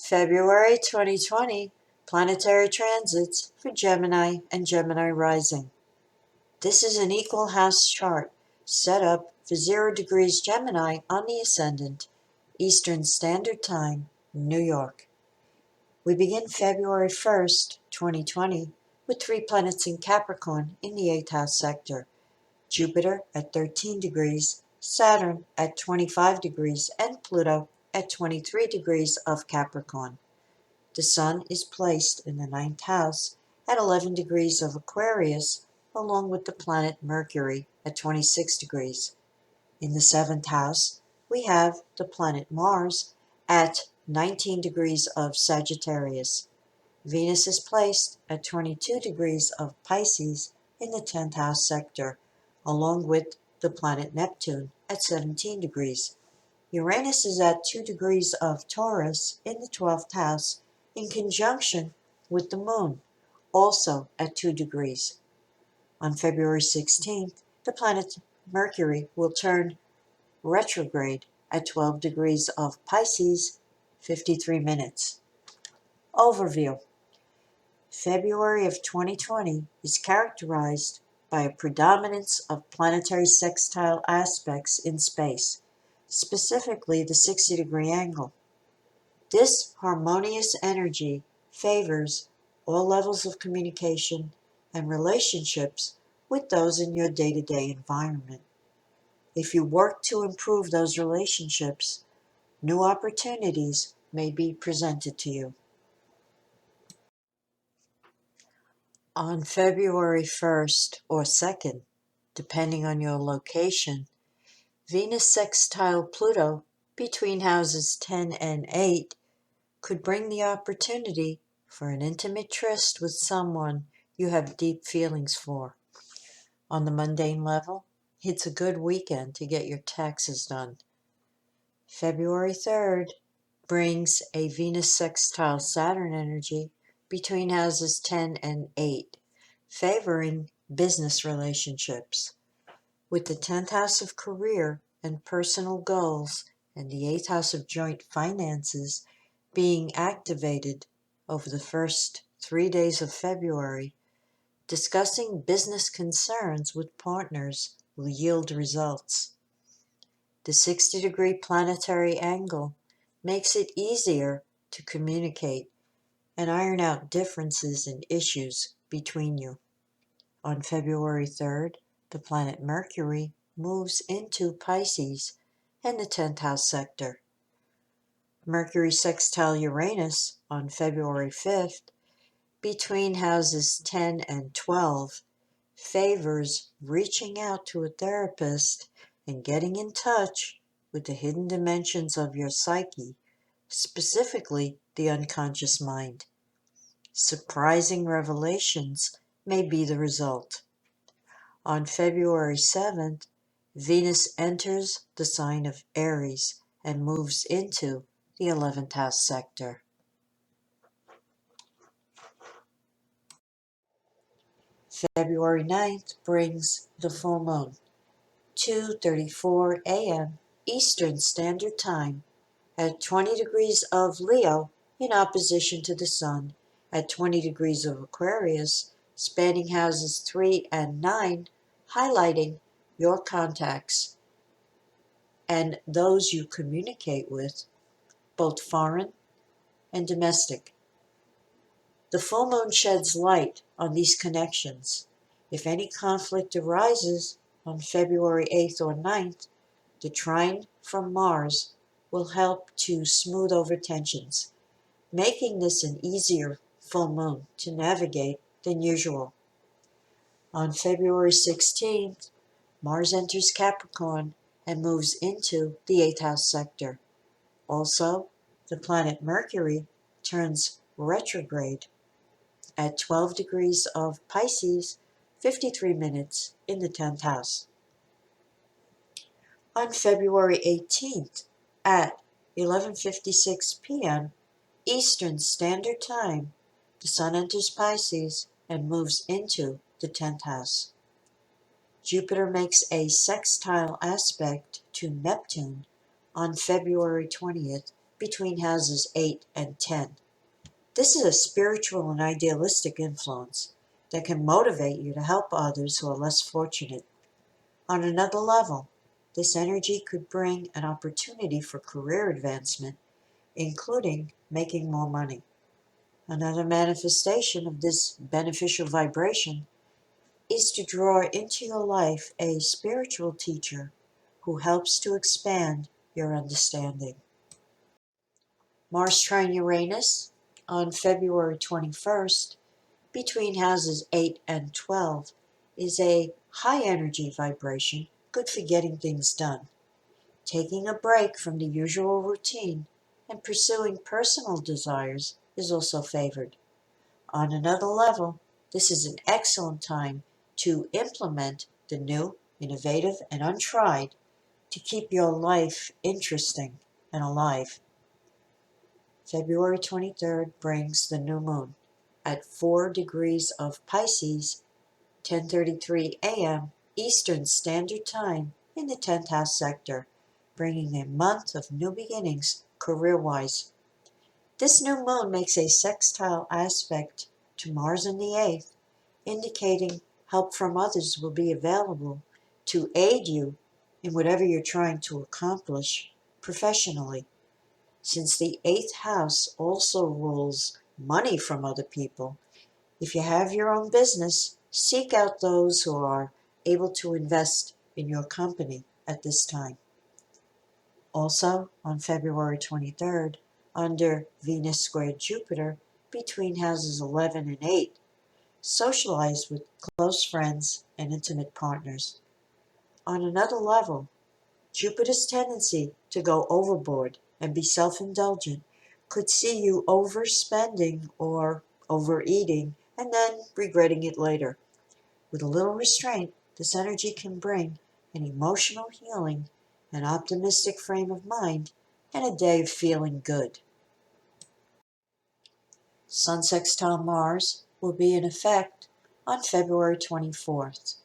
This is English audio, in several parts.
February 2020 Planetary Transits for Gemini and Gemini Rising. This is an equal house chart set up for 0 degrees Gemini on the ascendant, Eastern Standard Time, New York. We begin February 1st, 2020 with 3 planets in Capricorn in the 8th house sector. Jupiter at 13 degrees, Saturn at 25 degrees, and Pluto at 23 degrees of Capricorn. The Sun is placed in the 9th house at 11 degrees of Aquarius, along with the planet Mercury at 26 degrees. In the 7th house, we have the planet Mars at 19 degrees of Sagittarius. Venus is placed at 22 degrees of Pisces in the 10th house sector, along with the planet Neptune at 17 degrees. Uranus is at 2 degrees of Taurus in the 12th house, in conjunction with the Moon, also at 2 degrees. On February 16th, the planet Mercury will turn retrograde at 12 degrees of Pisces, 53 minutes. Overview. February of 2020 is characterized by a predominance of planetary sextile aspects in space, specifically the 60-degree angle. This harmonious energy favors all levels of communication and relationships with those in your day-to-day environment. If you work to improve those relationships, new opportunities may be presented to you. On February 1st or 2nd, depending on your location, Venus sextile Pluto between houses 10 and 8 could bring the opportunity for an intimate tryst with someone you have deep feelings for. On the mundane level, it's a good weekend to get your taxes done. February 3rd brings a Venus sextile Saturn energy between houses 10 and 8, favoring business relationships. With the 10th house of career and personal goals and the 8th house of joint finances being activated over the first 3 days of February, discussing business concerns with partners will yield results. The 60-degree planetary angle makes it easier to communicate and iron out differences and issues between you. On February 3rd, the planet Mercury moves into Pisces and the 10th house sector. Mercury sextile Uranus on February 5th between houses 10 and 12 favors reaching out to a therapist and getting in touch with the hidden dimensions of your psyche, specifically the unconscious mind. Surprising revelations may be the result. On February 7th, Venus enters the sign of Aries and moves into the 11th house sector. February 9th brings the full moon, 2:34 a.m. Eastern Standard Time, at 20 degrees of Leo in opposition to the Sun, at 20 degrees of Aquarius, spanning houses 3 and 9, highlighting your contacts and those you communicate with, both foreign and domestic. The full moon sheds light on these connections. If any conflict arises on February 8th or 9th, the trine from Mars will help to smooth over tensions, making this an easier full moon to navigate than usual. On February 16th, Mars enters Capricorn and moves into the 8th house sector. Also, the planet Mercury turns retrograde at 12 degrees of Pisces, 53 minutes in the 10th house. On February 18th at 11:56 p.m. Eastern Standard Time, the Sun enters Pisces and moves into the 10th house. Jupiter makes a sextile aspect to Neptune on February 20th between houses 8 and 10. This is a spiritual and idealistic influence that can motivate you to help others who are less fortunate. On another level, this energy could bring an opportunity for career advancement, including making more money. Another manifestation of this beneficial vibration is to draw into your life a spiritual teacher who helps to expand your understanding. Mars trine Uranus on February 21st between houses 8 and 12 is a high energy vibration good for getting things done. Taking a break from the usual routine and pursuing personal desires is also favored. On another level, this is an excellent time to implement the new, innovative, and untried to keep your life interesting and alive. February 23rd brings the new moon at 4 degrees of Pisces, 10:33 a.m. Eastern Standard Time in the 10th house sector, bringing a month of new beginnings career-wise. This new moon makes a sextile aspect to Mars in the 8th, indicating help from others will be available to aid you in whatever you're trying to accomplish professionally. Since the 8th house also rules money from other people, if you have your own business, seek out those who are able to invest in your company at this time. Also, on February 23rd, under Venus squared Jupiter, between houses 11 and 8, socialize with close friends and intimate partners. On another level, Jupiter's tendency to go overboard and be self-indulgent could see you overspending or overeating and then regretting it later. With a little restraint, this energy can bring an emotional healing, an optimistic frame of mind, and a day of feeling good. Sun sextile Mars will be in effect on February 24th,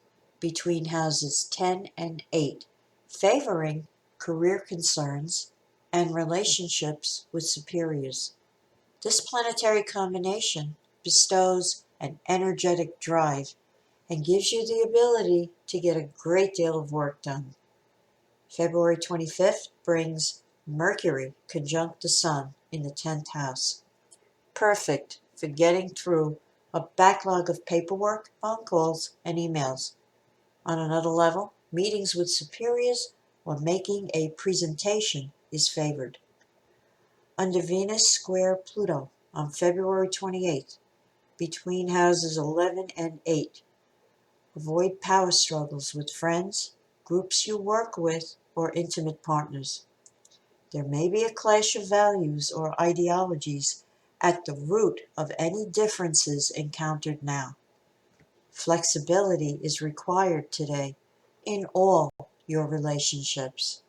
between houses 10 and 8, favoring career concerns and relationships with superiors. This planetary combination bestows an energetic drive and gives you the ability to get a great deal of work done. February 25th brings Mercury conjunct the Sun in the 10th house. Perfect for getting through a backlog of paperwork, phone calls, and emails. On another level, meetings with superiors or making a presentation is favored. Under Venus square Pluto on February 28th, between houses 11 and 8, avoid power struggles with friends, groups you work with, or intimate partners. There may be a clash of values or ideologies at the root of any differences encountered now. Flexibility is required today in all your relationships.